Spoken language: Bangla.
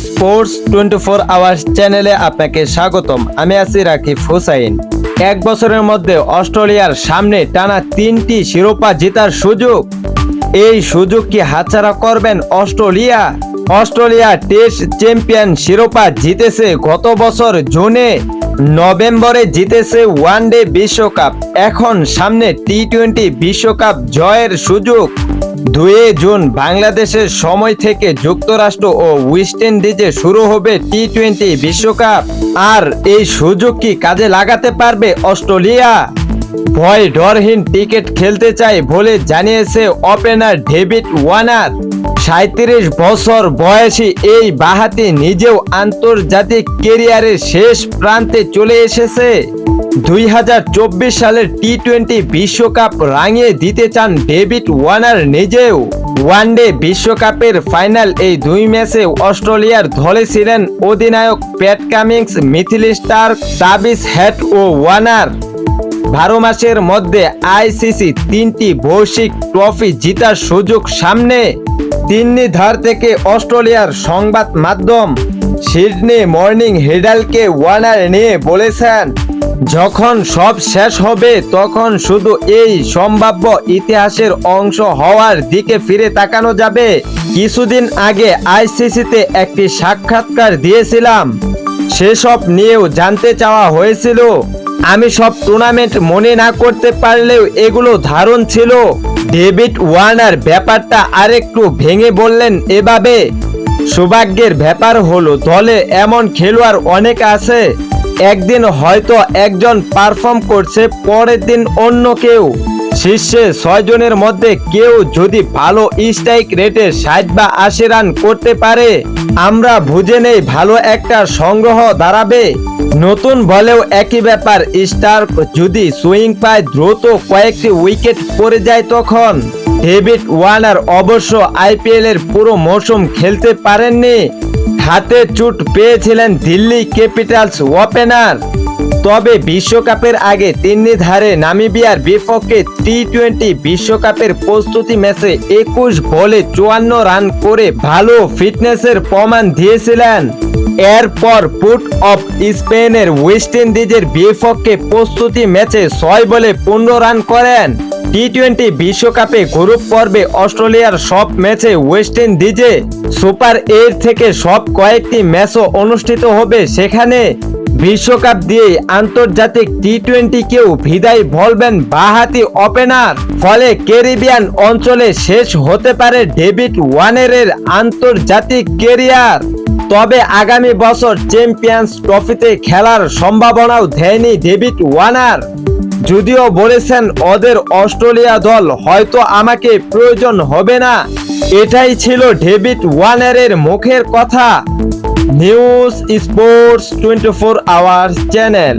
স্পোর্টস 24 আওয়ার্স চ্যানেলে আপনাকে স্বাগতম। আমি আছি রাকিব হুসাইন। এক বছরের মধ্যে অস্ট্রেলিয়ার সামনে টানা 3টি শিরোপা জেতার সুযোগ। এই সুযোগ কি হাতছাড়া করবেন অস্ট্রেলিয়া? অস্ট্রেলিয়া টেস্ট চ্যাম্পিয়ন শিরোপা জিতেছে গত বছর জুনে, নভেম্বরে জিতেছে ওয়ানডে বিশ্বকাপ। এখন সামনে টি-20 বিশ্বকাপ জয়ের সুযোগ। 2 জুন বাংলাদেশের সময় থেকে যুক্তরাষ্ট্র ও ওয়েস্ট ইন্ডিজে শুরু হবে টি-20 বিশ্বকাপ। আর এই সুযোগ কি কাজে লাগাতে পারবে অস্ট্রেলিয়া? ভয় ডরহীন ক্রিকেট খেলতে চায় বলে জানিয়েছে ওপেনার ডেভিড ওয়ার্নার। 37 বছর বয়সী এই বাঁহাতি নিজেও আন্তর্জাতিক ক্যারিয়ারের শেষ প্রান্তে চলে এসেছে। 2024 সালের টি-20 বিশ্বকাপ রাঙিয়ে দিতে চান ডেভিড ওয়ার্নার নিজেও। ওয়ানডে বিশ্বকাপের ফাইনাল এই 2 ম্যাচে অস্ট্রেলিয়ার দলে ছিলেন অধিনায়ক Pat Cummins, Mitchell Starc, Travis Head ও ওয়ার্নার। 12 মাসের মধ্যে আইসিসি 3টি বৈশ্বিক ট্রফি জেতার সুযোগ সামনে। তিন্নি ধার থেকে অস্ট্রেলিয়ার সংবাদ মাধ্যম সিডনি মর্নিং হেরাল্ডকে ওয়ার্নার নিয়ে বলেছেন, যখন সব শেষ হবে তখন শুধু এই সম্ভাব্য ইতিহাসের অংশ হওয়ার দিকে ফিরে তাকানো যাবে। কিছুদিন আগে আইসিসিতে একটি সাক্ষাৎকার দিয়েছিলাম, সেসব নিয়েও জানতে চাওয়া হয়েছিল। আমি সব টুর্নামেন্ট মনে না করতে পারলেও এগুলো ধারণ ছিল। ডেভিড ওয়ার্নার ব্যাপারটা আরেকটু ভেঙে বললেন এভাবে, সৌভাগ্যের ব্যাপার হলো দলে এমন খেলোয়াড় অনেক আছে, একদিন হয়তো একজন পারফর্ম করছে, পরের দিন অন্য কেউ। শীর্ষে 6 জনের মধ্যে কেউ যদি ভালো স্ট্রাইক রেটে 60 বা 80 রান করতে পারে, আমরা বুঝে নেই ভালো একটা সংগ্রহ দাঁড়াবে। নতুন বলেও একই ব্যাপার, স্টার্ক যদি সুইং পায় দ্রুত কয়েকটি উইকেট পড়ে যায় তখন। ডেভিড ওয়ার্নার অবশ্য আইপিএল এর পুরো মৌসুম খেলতে পারেননি, হাতে চোট পেয়েছিলেন দিল্লি ক্যাপিটালস ওপেনার। তবে বিশ্বকাপের আগে তিন্নি ধারে নামিবিয়ার বিপক্ষে টি-20 বিশ্বকাপের প্রস্তুতি ম্যাচে 21 বলে 54 রান করে ভালো ফিটনেসের প্রমাণ দিয়েছিলেন। এরপর পুট অফ স্পেনের ওয়েস্ট ইন্ডিজের বিপক্ষে প্রস্তুতি ম্যাচে 6 বলে 15 রান করেন। টি-20 বিশ্বকাপে গ্রুপ পর্বে অস্ট্রেলিয়ার সব ম্যাচে ওয়েস্ট ইন্ডিজে সুপার 8 থেকে সব কয়েকটি ম্যাচও অনুষ্ঠিত হবে সেখানে। বিশ্বকাপ দিয়ে আন্তর্জাতিক টি-20 কেও বিদায় বলবেন বাঁহাতি ওপেনার। ফলে ক্যারিবিয়ান অঞ্চলে শেষ হতে পারে ডেভিড ওয়ার্নারের আন্তর্জাতিক ক্যারিয়ার। তবে আগামী বছর চ্যাম্পিয়ন্স ট্রফিতে খেলার সম্ভাবনাও দেয়নি ডেভিড ওয়ার্নার, যদিও বলেছেন ওদের অস্ট্রেলিয়া দল হয়তো আমাকে প্রয়োজন হবে না। এটাই ছিল ডেভিড ওয়ার্নারের মুখের কথা। News sports 24 hours channel.